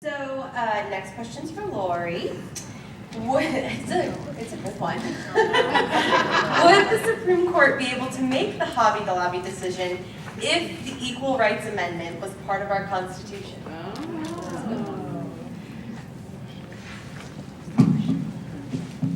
So next question's for Lori. It's a good one. Would the Supreme Court be able to make the Hobby Lobby decision if the Equal Rights Amendment was part of our Constitution?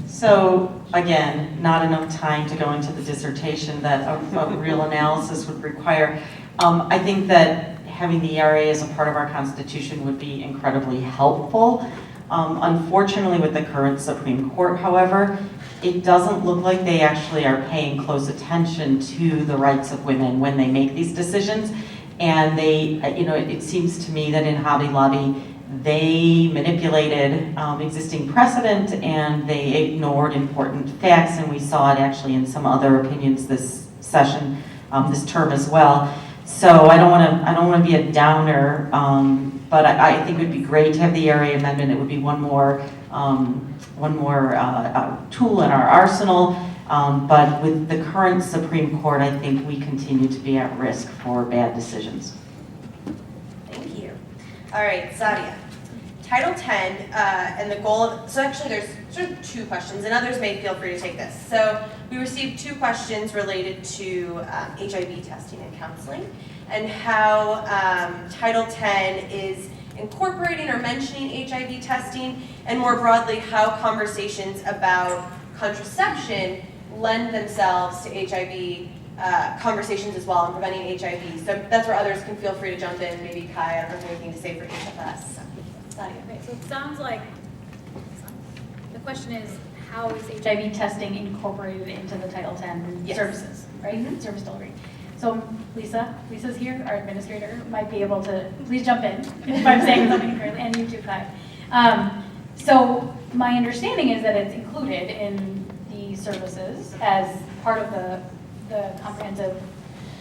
So again, not enough time to go into the dissertation that a real analysis would require. I think that having the ERA as a part of our Constitution would be incredibly helpful. Unfortunately, with the current Supreme Court, however, it doesn't look like they actually are paying close attention to the rights of women when they make these decisions. And they, it seems to me that in Hobby Lobby, they manipulated existing precedent and they ignored important facts, and we saw it actually in some other opinions this session, this term as well. So I don't want to be a downer, but I think it would be great to have the ERA amendment. It would be one more tool in our arsenal. But with the current Supreme Court, I think we continue to be at risk for bad decisions. Thank you. All right, Sadia. Title 10 and the goal of, so actually there's sort of two questions, and others may feel free to take this. So we received two questions related to HIV testing and counseling, and how Title 10 is incorporating or mentioning HIV testing, and more broadly how conversations about contraception lend themselves to HIV conversations as well, and preventing HIV. So that's where others can feel free to jump in. Maybe Kai, I don't know if you have anything to say for each of us. Okay, so it sounds like the question is, how is HIV testing incorporated into the Title 10 services, right? Mm-hmm. Service delivery. So Lisa's here, our administrator, might be able to, please jump in if I'm saying something incorrectly, and you too, Kai. So my understanding is that it's included in the services as part of the comprehensive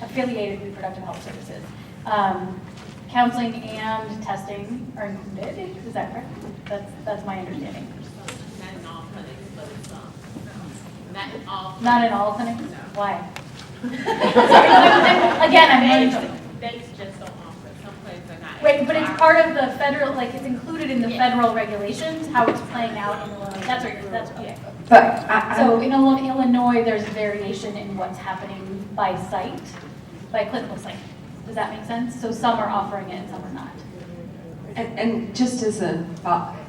affiliated reproductive health services. Counseling and testing are included. Is that correct? That's my understanding. Not in all clinics, but it's not in all clinics. Not in all clinics? No. Why? Sorry, again, I'm learning. They just don't offer. Some places are not. Right, but it's part of the federal, like it's included in the federal regulations, how it's playing out in Illinois. That's okay. But So in Illinois, there's variation in what's happening by site, by clinical site. Does that make sense? So some are offering it and some are not. and just as a,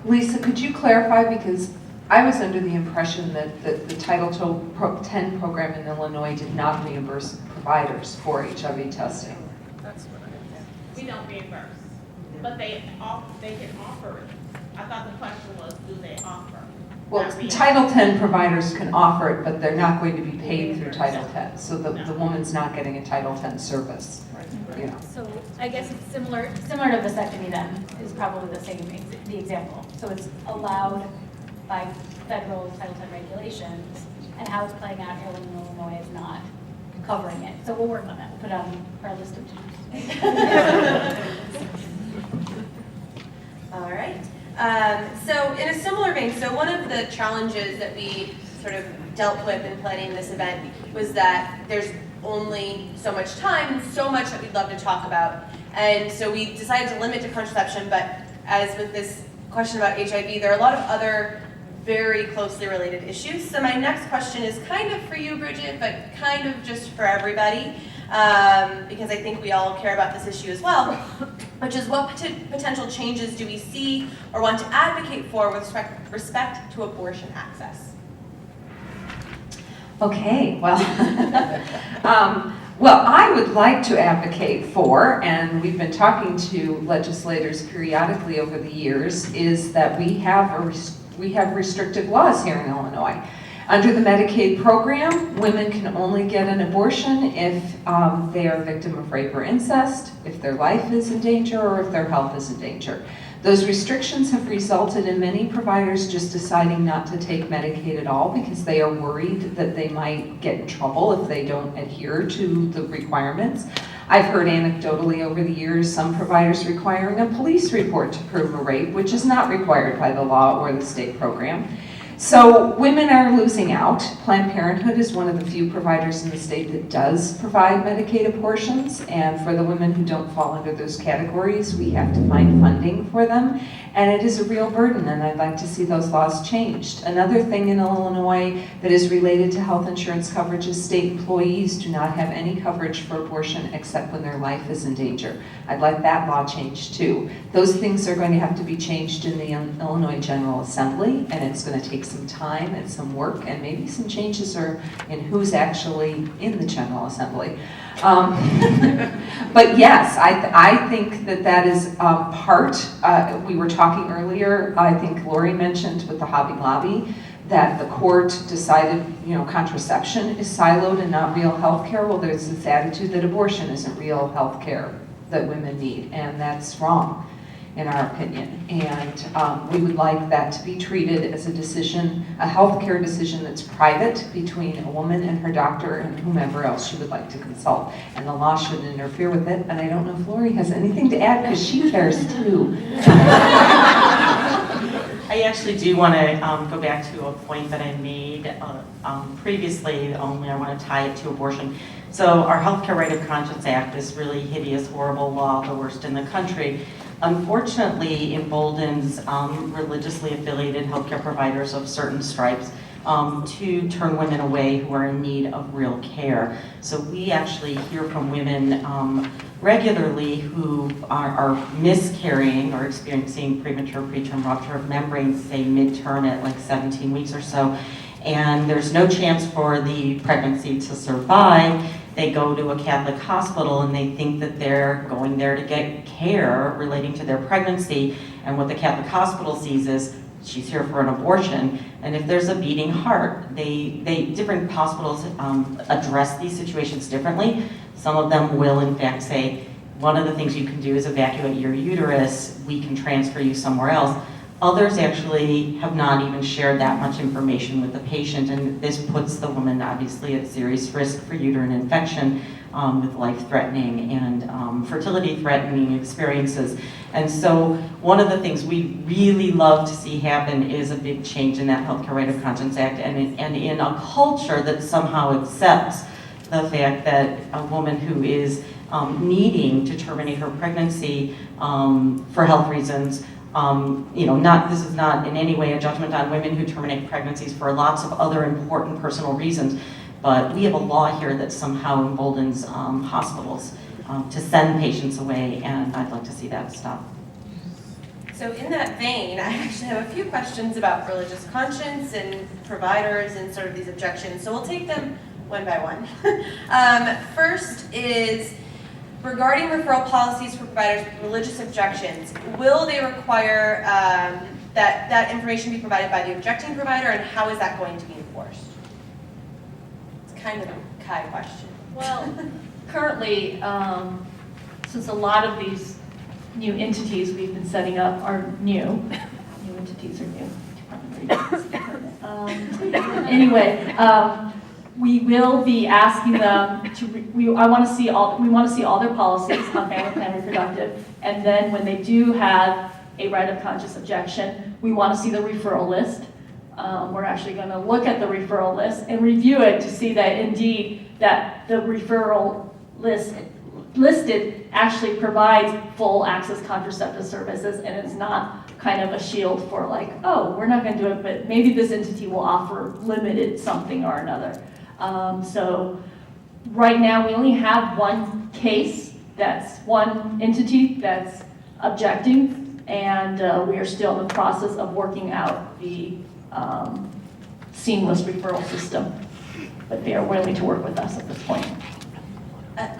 Lisa, could you clarify, because I was under the impression that the Title 10 program in Illinois did not reimburse providers for HIV testing. That's what we don't reimburse, but they can offer it. I thought the question was, do they offer? Well, Title 10 providers can offer it, but they're not going to be paid through Title 10. So the woman's not getting a Title 10 service. You know. So I guess it's similar to vasectomy then, is probably the example. So it's allowed by federal Title 10 regulations, and how it's playing out here in Illinois is not covering it. So we'll work on that. We'll put it on our list of to-dos. All right. So in a similar vein, so one of the challenges that we sort of dealt with in planning this event was that there's only so much time and so much that we'd love to talk about. And so we decided to limit to contraception, but as with this question about HIV, there are a lot of other very closely related issues. So my next question is kind of for you, Bridget, but kind of just for everybody, because I think we all care about this issue as well, which is what potential changes do we see or want to advocate for with respect to abortion access? Okay, well, well, I would like to advocate for, and we've been talking to legislators periodically over the years, is that we have restrictive laws here in Illinois. Under the Medicaid program, women can only get an abortion if they are a victim of rape or incest, if their life is in danger, or if their health is in danger. Those restrictions have resulted in many providers just deciding not to take Medicaid at all because they are worried that they might get in trouble if they don't adhere to the requirements. I've heard anecdotally over the years some providers requiring a police report to prove a rape, which is not required by the law or the state program. So women are losing out. Planned Parenthood is one of the few providers in the state that does provide Medicaid abortions, and for the women who don't fall under those categories, we have to find funding for them, and it is a real burden, and I'd like to see those laws changed. Another thing in Illinois that is related to health insurance coverage is state employees do not have any coverage for abortion except when their life is in danger. I'd like that law changed too. Those things are going to have to be changed in the Illinois General Assembly, and it's going to take some time and some work, and maybe some changes are in who's actually in the General Assembly. But yes, I think that is part. We were talking earlier, I think Lori mentioned with the Hobby Lobby, that the court decided, contraception is siloed and not real health care. Well, there's this attitude that abortion isn't real health care that women need, and that's wrong in our opinion. And we would like that to be treated as a decision, a healthcare decision that's private between a woman and her doctor and whomever else she would like to consult. And the law shouldn't interfere with it. And I don't know if Lori has anything to add, because she cares too. I actually do want to go back to a point that I made previously, only I want to tie it to abortion. So our Healthcare Right of Conscience Act, this really hideous, horrible law, the worst in the country, unfortunately emboldens religiously affiliated healthcare providers of certain stripes to turn women away who are in need of real care. So we actually hear from women regularly who are miscarrying or experiencing premature preterm rupture of membranes, say midterm at like 17 weeks or so, and there's no chance for the pregnancy to survive. They go to a Catholic hospital and they think that they're going there to get care relating to their pregnancy, and what the Catholic hospital sees is she's here for an abortion. And if there's a beating heart, different hospitals address these situations differently. Some of them will in fact say, one of the things you can do is evacuate your uterus, we can transfer you somewhere else. Others actually have not even shared that much information with the patient, and this puts the woman obviously at serious risk for uterine infection with life-threatening and fertility-threatening experiences. And so one of the things we really love to see happen is a big change in that Healthcare Right of Conscience Act, and in a culture that somehow accepts the fact that a woman who is needing to terminate her pregnancy for health reasons, this is not in any way a judgment on women who terminate pregnancies for lots of other important personal reasons, but we have a law here that somehow emboldens hospitals to send patients away, and I'd like to see that stop. So in that vein, I actually have a few questions about religious conscience and providers and sort of these objections, so we'll take them one by one. First is, regarding referral policies for providers with religious objections, will they require that information be provided by the objecting provider, and how is that going to be enforced? It's kind of a Kai question. Well, currently, since a lot of these new entities we've been setting up are new entities are new. Anyway, we will be asking them to. We want to see all their policies on family plan reproductive, and then when they do have a right of conscious objection, we want to see the referral list. We're actually going to look at the referral list and review it to see that indeed that the referral list listed actually provides full access contraceptive services, and it's not kind of a shield for like, oh, we're not going to do it, but maybe this entity will offer limited something or another. So right now we only have one case, that's one entity that's objecting, and we are still in the process of working out the seamless referral system, but they are willing to work with us at this point.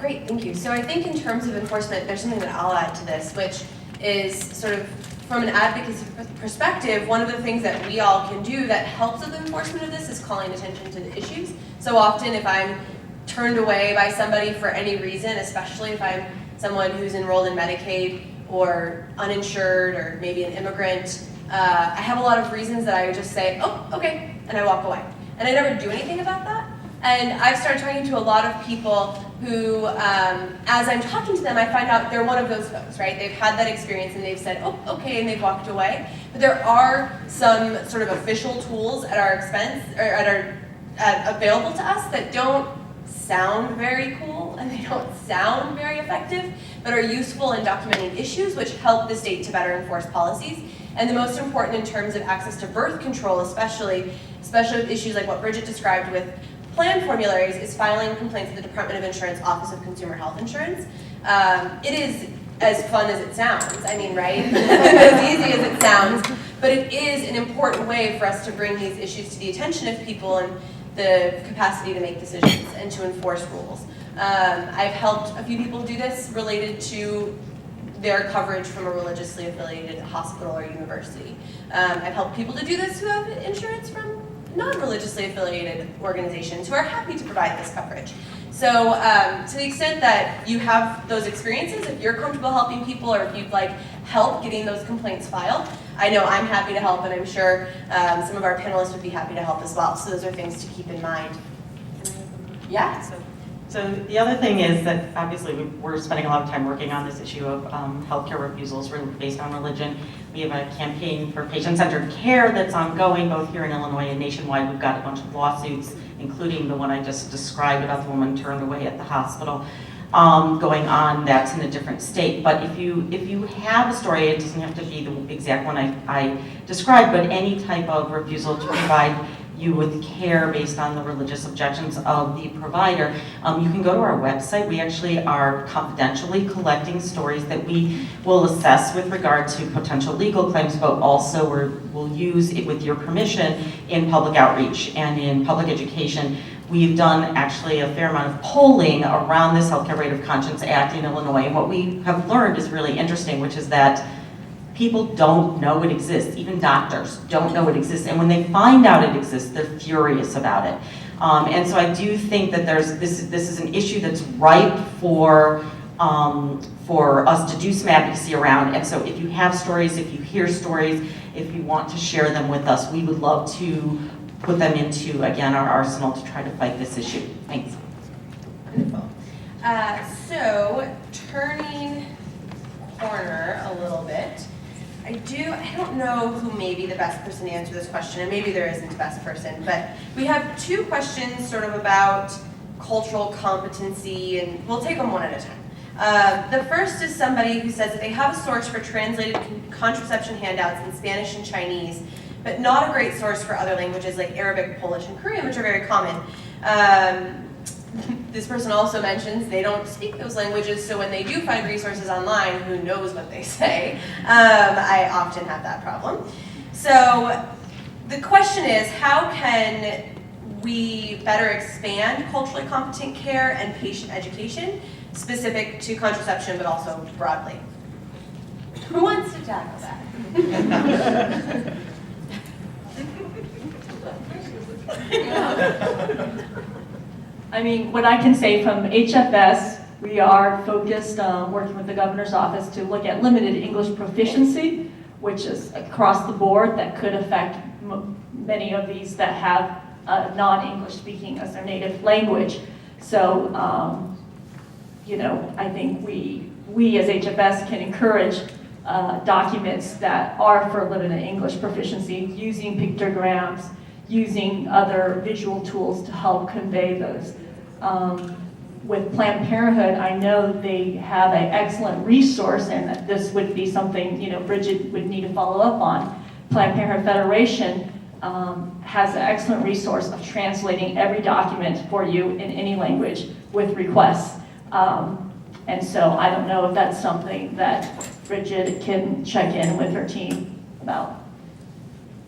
Great, thank you. So I think in terms of enforcement, there's something that I'll add to this, which is sort of from an advocacy perspective, one of the things that we all can do that helps with enforcement of this is calling attention to the issues. So often if I'm turned away by somebody for any reason, especially if I'm someone who's enrolled in Medicaid or uninsured or maybe an immigrant, I have a lot of reasons that I would just say, oh, okay, and I walk away. And I never do anything about that. And I've started talking to a lot of people who, as I'm talking to them, I find out they're one of those folks, right? They've had that experience and they've said, oh, okay, and they've walked away. But there are some sort of official tools at our expense, or available to us that don't sound very cool and they don't sound very effective, but are useful in documenting issues which help the state to better enforce policies. And the most important in terms of access to birth control, especially with issues like what Bridget described with plan formularies, is filing complaints with the Department of Insurance Office of Consumer Health Insurance. It is as fun as it sounds, I mean, right? As easy as it sounds, but it is an important way for us to bring these issues to the attention of people and the capacity to make decisions and to enforce rules. I've helped a few people do this related to their coverage from a religiously affiliated hospital or university. I've helped people to do this who have insurance from non-religiously affiliated organizations who are happy to provide this coverage. So to the extent that you have those experiences, if you're comfortable helping people or if you'd like help getting those complaints filed, I know I'm happy to help, and I'm sure some of our panelists would be happy to help as well. So those are things to keep in mind. Yeah? So the other thing is that obviously we're spending a lot of time working on this issue of healthcare refusals based on religion. We have a campaign for patient-centered care that's ongoing both here in Illinois and nationwide. We've got a bunch of lawsuits, including the one I just described about the woman turned away at the hospital, going on. That's in a different state. But if you have a story, it doesn't have to be the exact one I described, but any type of refusal to provide you with care based on the religious objections of the provider, you can go to our website. We actually are confidentially collecting stories that we will assess with regard to potential legal claims, but also we'll use it with your permission in public outreach and in public education. We've done actually a fair amount of polling around this Healthcare Right of Conscience Act in Illinois, and what we have learned is really interesting, which is that people don't know it exists. Even doctors don't know it exists. And when they find out it exists, they're furious about it. And so I do think that this is an issue that's ripe for us to do some advocacy around. And so if you have stories, if you hear stories, if you want to share them with us, we would love to put them into, again, our arsenal to try to fight this issue. Thanks. Wonderful. So turning corner a little bit, I don't know who may be the best person to answer this question, and maybe there isn't a best person, but we have two questions sort of about cultural competency, and we'll take them one at a time. The first is somebody who says that they have a source for translated contraception handouts in Spanish and Chinese, but not a great source for other languages like Arabic, Polish, and Korean, which are very common. This person also mentions they don't speak those languages, so when they do find resources online, who knows what they say? I often have that problem. So the question is, how can we better expand culturally competent care and patient education specific to contraception, but also broadly? Who wants to tackle that? I mean, what I can say from HFS, we are focused, working with the governor's office to look at limited English proficiency, which is across the board that could affect many of these that have non-English speaking as their native language. So, I think we as HFS can encourage documents that are for limited English proficiency, using pictograms, using other visual tools to help convey those. With Planned Parenthood, I know they have an excellent resource, and this would be something Bridget would need to follow up on. Planned Parenthood Federation has an excellent resource of translating every document for you in any language with requests. And so I don't know if that's something that Bridget can check in with her team about.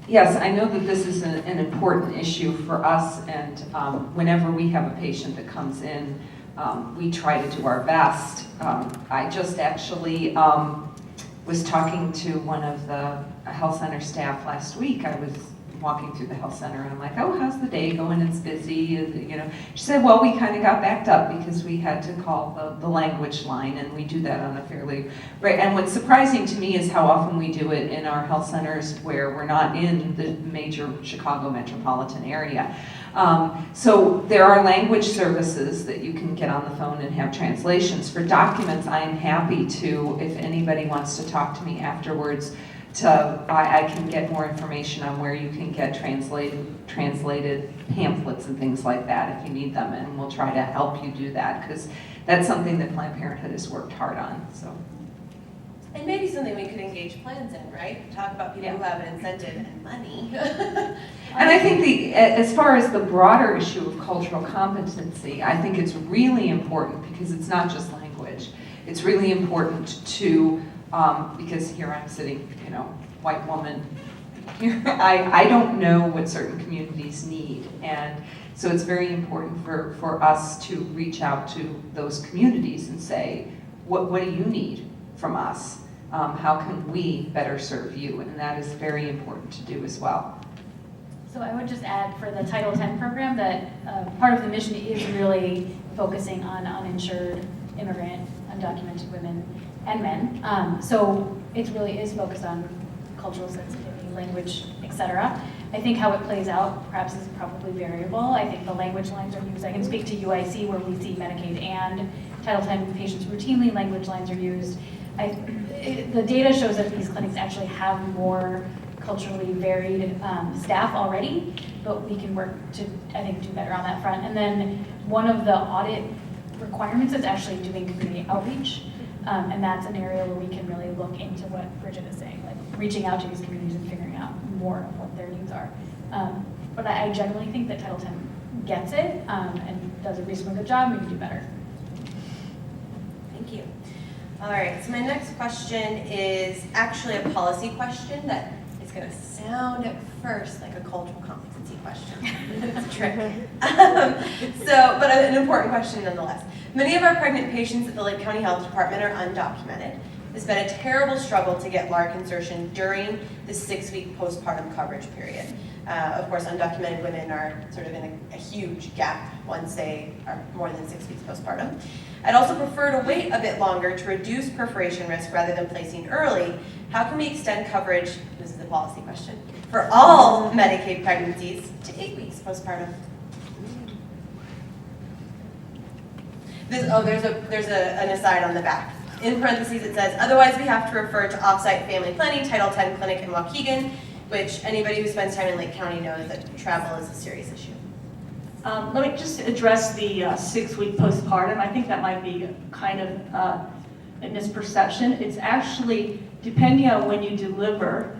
Yes, I know that this is an important issue for us, and whenever we have a patient that comes in, we try to do our best. I just actually was talking to one of the health center staff last week. I was walking through the health center, and I'm like, oh, how's the day going? It's busy, you know. She said, well, we kind of got backed up because we had to call the language line, and we do that on a fairly, right, and what's surprising to me is how often we do it in our health centers where we're not in the major Chicago metropolitan area. So there are language services that you can get on the phone and have translations. For documents, I am happy to, if anybody wants to talk to me afterwards, I can get more information on where you can get translated pamphlets and things like that if you need them, and we'll try to help you do that, because that's something that Planned Parenthood has worked hard on. So. And maybe something we could engage plans in, right? Talk about people who have an incentive and money. And I think as far as the broader issue of cultural competency, I think it's really important because it's not just language. It's really important to, because here I'm sitting, you know, white woman, here, I don't know what certain communities need. And so it's very important for us to reach out to those communities and say, what do you need from us? How can we better serve you? And that is very important to do as well. So I would just add for the Title X program that part of the mission is really focusing on uninsured immigrant, undocumented women and men. So it really is focused on cultural sensitivity, language, etc. I think how it plays out perhaps is probably variable. I think the language lines are used. I can speak to UIC where we see Medicaid and Title X patients routinely, language lines are used. The data shows that these clinics actually have more culturally varied staff already, but we can work to, I think, do better on that front. And then one of the audit requirements is actually doing community outreach, and that's an area where we can really look into what Bridget is saying, like reaching out to these communities and figuring out more of what their needs are. But I generally think that Title X gets it and does a reasonably good job. We can do better. Thank you. All right, so my next question is actually a policy question that is going to sound at first like a cultural competency question. It's a trick. But an important question nonetheless. Many of our pregnant patients at the Lake County Health Department are undocumented. It's been a terrible struggle to get LARC insertion during the 6-week postpartum coverage period. Of course, undocumented women are sort of in a huge gap once they are more than 6 weeks postpartum. I'd also prefer to wait a bit longer to reduce perforation risk rather than placing early. How can we extend coverage, this is a policy question, for all Medicaid pregnancies to 8 weeks postpartum? There's an aside on the back. In parentheses it says, otherwise we have to refer to Offsite Family Planning, Title X Clinic in Waukegan, which anybody who spends time in Lake County knows that travel is a serious issue. Let me just address the 6-week postpartum. I think that might be kind of a misperception. It's actually, depending on when you deliver,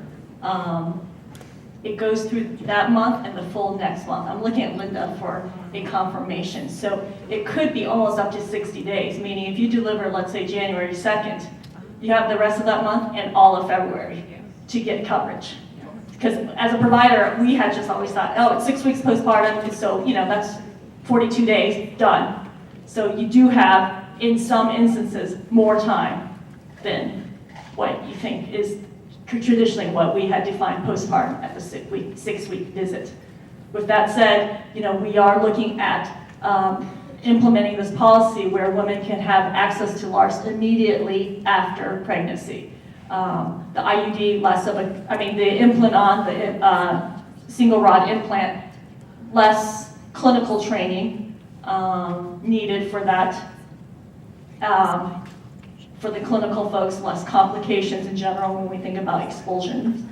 it goes through that month and the full next month. I'm looking at Linda for a confirmation. So it could be almost up to 60 days, meaning if you deliver, let's say January 2nd, you have the rest of that month and all of February to get coverage. Because as a provider, we had just always thought, oh, it's 6 weeks postpartum, so that's 42 days, done. So you do have, in some instances, more time than what you think is traditionally what we had defined postpartum at the 6-week visit. With that said, we are looking at implementing this policy where women can have access to LARCs immediately after pregnancy. The IUD, the implant on, the single rod implant, less clinical training needed for that. For the clinical folks, less complications in general when we think about expulsions.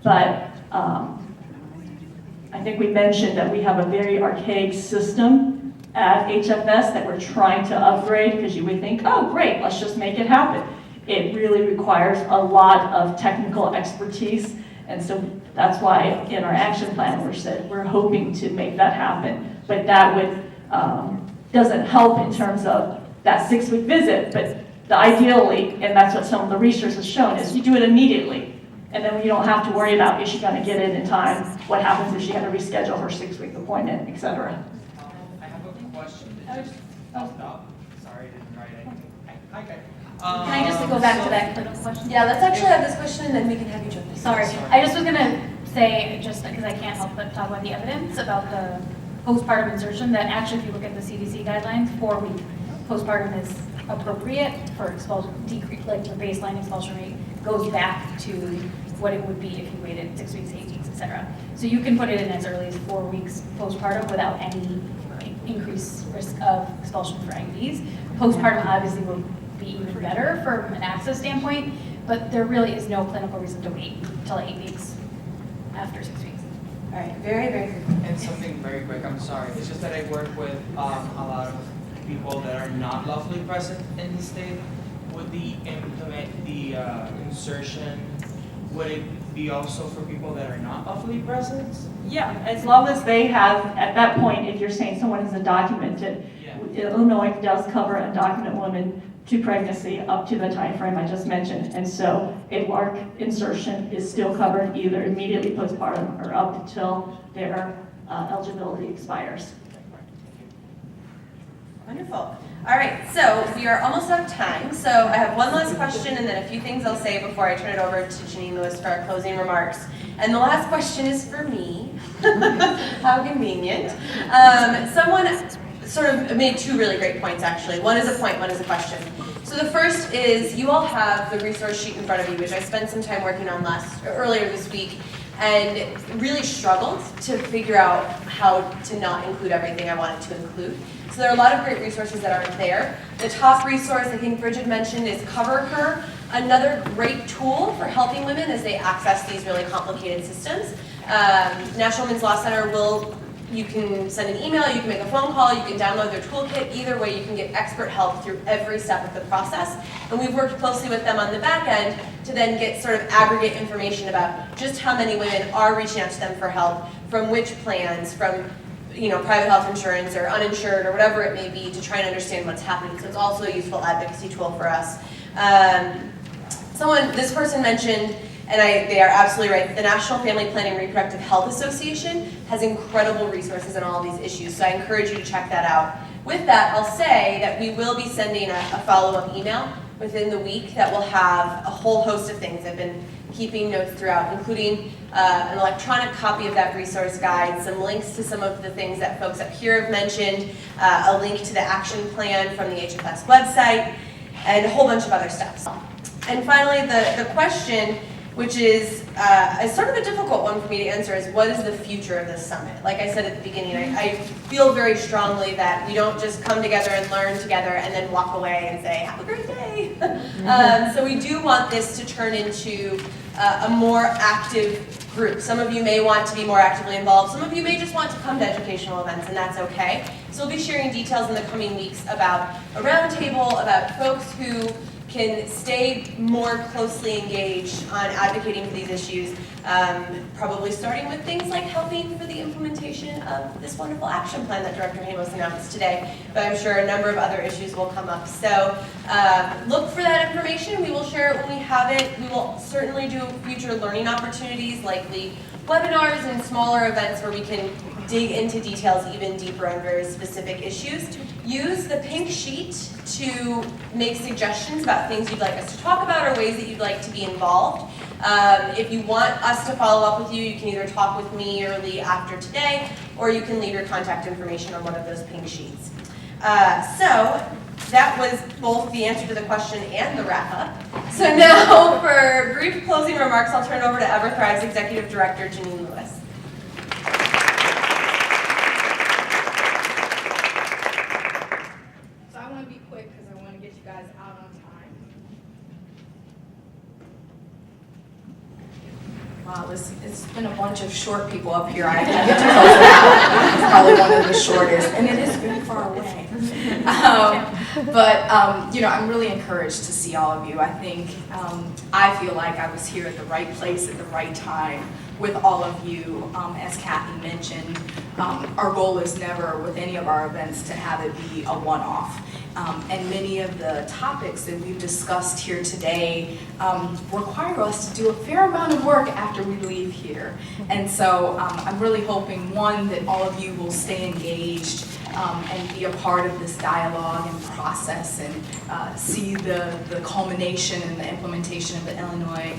But I think we mentioned that we have a very archaic system at HFS that we're trying to upgrade because you would think, oh great, let's just make it happen. It really requires a lot of technical expertise, and so that's why in our action plan we're hoping to make that happen. But that would doesn't help in terms of that 6-week visit, but ideally, and that's what some of the research has shown, is you do it immediately, and then you don't have to worry about is she going to get in time, what happens if she had to reschedule her 6-week appointment, etc. I have a question that just popped up. Sorry, I didn't write it. Okay. Can I just go back to that clinical question? Yeah, let's actually have this question and then we can have you jump in. Sorry, I just was going to say, just because I can't help but talk about the evidence about the postpartum insertion, that actually if you look at the CDC guidelines, 4-week postpartum is appropriate for expulsion, decrease, like the baseline expulsion rate goes back to what it would be if you waited 6 weeks, 8 weeks, etc. So you can put it in as early as 4 weeks postpartum without any increased risk of expulsion for IUDs. Postpartum obviously will be even better from an access standpoint, but there really is no clinical reason to wait until 8 weeks after 6 weeks. All right, very, very quick. And something very quick, I'm sorry. It's just that I work with a lot of people that are not lawfully present in the state. Would the insertion, would it be also for people that are not lawfully present? Yeah, as long as they have, at that point, if you're saying someone is undocumented, Yeah. Illinois does cover undocumented women to pregnancy up to the time frame I just mentioned. And so a LARC insertion is still covered either immediately postpartum or up until their eligibility expires. Wonderful. All right, so we are almost out of time. So I have one last question and then a few things I'll say before I turn it over to Janine Lewis for our closing remarks. And the last question is for me. How convenient. Someone sort of made two really great points, actually. One is a point, one is a question. So the first is you all have the resource sheet in front of you, which I spent some time working on earlier this week, and really struggled to figure out how to not include everything I wanted to include. So there are a lot of great resources that aren't there. The top resource, I think Bridget mentioned, is CoverHer, another great tool for helping women as they access these really complicated systems. National Women's Law Center you can send an email, you can make a phone call, you can download their toolkit. Either way, you can get expert help through every step of the process. And we've worked closely with them on the back end to then get sort of aggregate information about just how many women are reaching out to them for help, from which plans, from private health insurance or uninsured or whatever it may be, to try and understand what's happening. So it's also a useful advocacy tool for us. This person mentioned, and they are absolutely right, the National Family Planning Reproductive Health Association has incredible resources on all these issues, so I encourage you to check that out. With that, I'll say that we will be sending a follow-up email within the week that will have a whole host of things. I've been keeping notes throughout, including an electronic copy of that resource guide, some links to some of the things that folks up here have mentioned, a link to the action plan from the HFS website, and a whole bunch of other stuff. And finally, the question, which is sort of a difficult one for me to answer, is what is the future of this summit? Like I said at the beginning, I feel very strongly that we don't just come together and learn together and then walk away and say, have a great day. So we do want this to turn into a more active group. Some of you may want to be more actively involved. Some of you may just want to come to educational events, and that's okay. So we'll be sharing details in the coming weeks about a roundtable, about folks who can stay more closely engaged on advocating for these issues, probably starting with things like helping for the implementation of this wonderful action plan that Director Hamos announced today, but I'm sure a number of other issues will come up. So look for that information. We will share it when we have it. We will certainly do future learning opportunities, likely webinars and smaller events where we can dig into details even deeper on very specific issues. Use the pink sheet to make suggestions about things you'd like us to talk about or ways that you'd like to be involved. If you want us to follow up with you, you can either talk with me or Lee after today, or you can leave your contact information on one of those pink sheets. So that was both the answer to the question and the wrap up. So now for brief closing remarks, I'll turn it over to EverThrive's Executive Director, Janine Lewis. So I want to be quick because I want to get you guys out on time. Wow, it's been a bunch of short people up here. I get to close it out. It's probably one of the shortest, and it is very far away. I'm really encouraged to see all of you. I think I feel like I was here at the right place at the right time with all of you. As Kathy mentioned, our goal is never with any of our events to have it be a one-off. And many of the topics that we've discussed here today require us to do a fair amount of work after we leave here. And so I'm really hoping, one, that all of you will stay engaged, and be a part of this dialogue and process and see the culmination and the implementation of the Illinois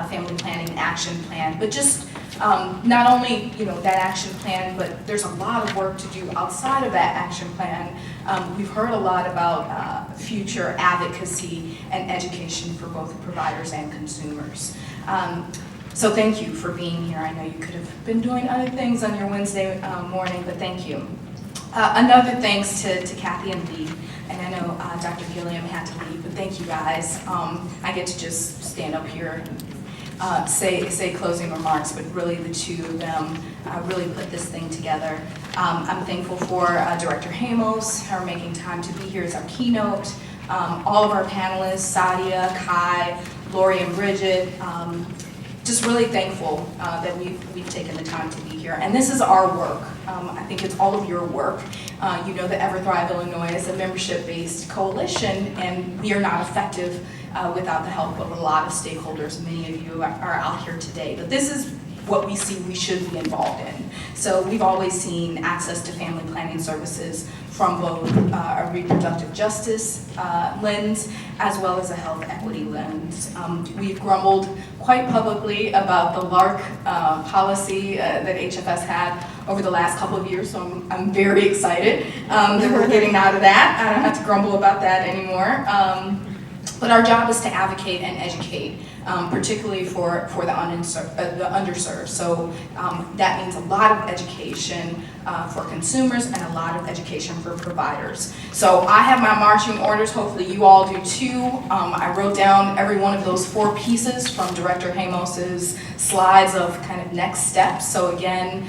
Family Planning Action Plan. But just not only, that action plan, but there's a lot of work to do outside of that action plan. We've heard a lot about future advocacy and education for both providers and consumers. So thank you for being here. I know you could have been doing other things on your Wednesday morning, but thank you. Another thanks to Kathy and Lee, and I know Dr. Gilliam had to leave, but thank you guys. I get to just stand up here and say closing remarks, but really the two of them really put this thing together. I'm thankful for Director Hamos, her making time to be here as our keynote, all of our panelists, Sadia, Kai, Lori, and Bridget. Just really thankful that we've taken the time to be here. And this is our work. I think it's all of your work. You know that EverThrive Illinois is a membership-based coalition, and we are not effective without the help of a lot of stakeholders. Many of you are out here today. But this is what we see we should be involved in. So we've always seen access to family planning services from both a reproductive justice lens as well as a health equity lens. We've grumbled quite publicly about the LARC policy that HFS had over the last couple of years, so I'm very excited that we're getting out of that. I don't have to grumble about that anymore. But our job is to advocate and educate, particularly for the underserved. So that means a lot of education for consumers and a lot of education for providers. So I have my marching orders, hopefully you all do too. I wrote down every one of those 4 pieces from Director Hamos's slides of kind of next steps. So again,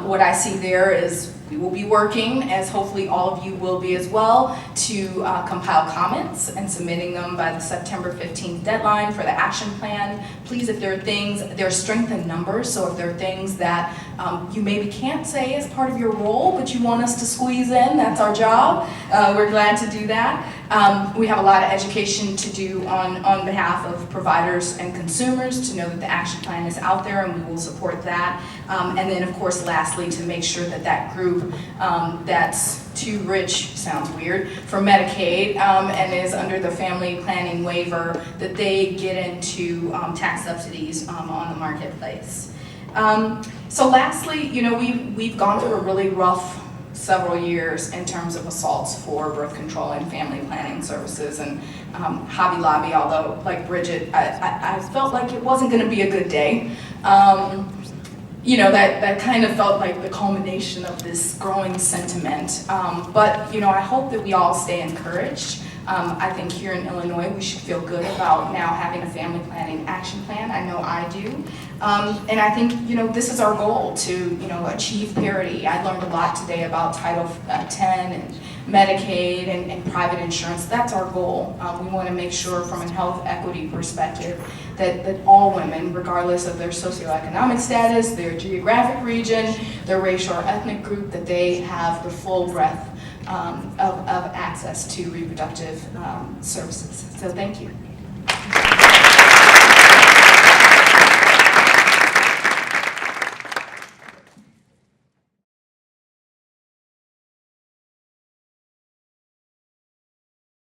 what I see there is we will be working, as hopefully all of you will be as well, to compile comments and submitting them by the September 15th deadline for the action plan. Please, if there are things, there's strength in numbers, so if there are things that you maybe can't say as part of your role, but you want us to squeeze in, that's our job. We're glad to do that. We have a lot of education to do on behalf of providers and consumers to know that the action plan is out there, and we will support that. And then, of course, lastly, to make sure that that group that's too rich, sounds weird, for Medicaid and is under the family planning waiver, that they get into tax subsidies on the marketplace. So lastly, we've gone through a really rough several years in terms of assaults for birth control and family planning services, and Hobby Lobby, although like Bridget, I felt like it wasn't going to be a good day. That kind of felt like the culmination of this growing sentiment. But I hope that we all stay encouraged. I think here in Illinois, we should feel good about now having a family planning action plan. I know I do. And I think, this is our goal to, achieve parity. I learned a lot today about Title X and Medicaid and private insurance. That's our goal. We want to make sure from a health equity perspective that all women, regardless of their socioeconomic status, their geographic region, their racial or ethnic group, that they have the full breadth of access to reproductive services. So thank you.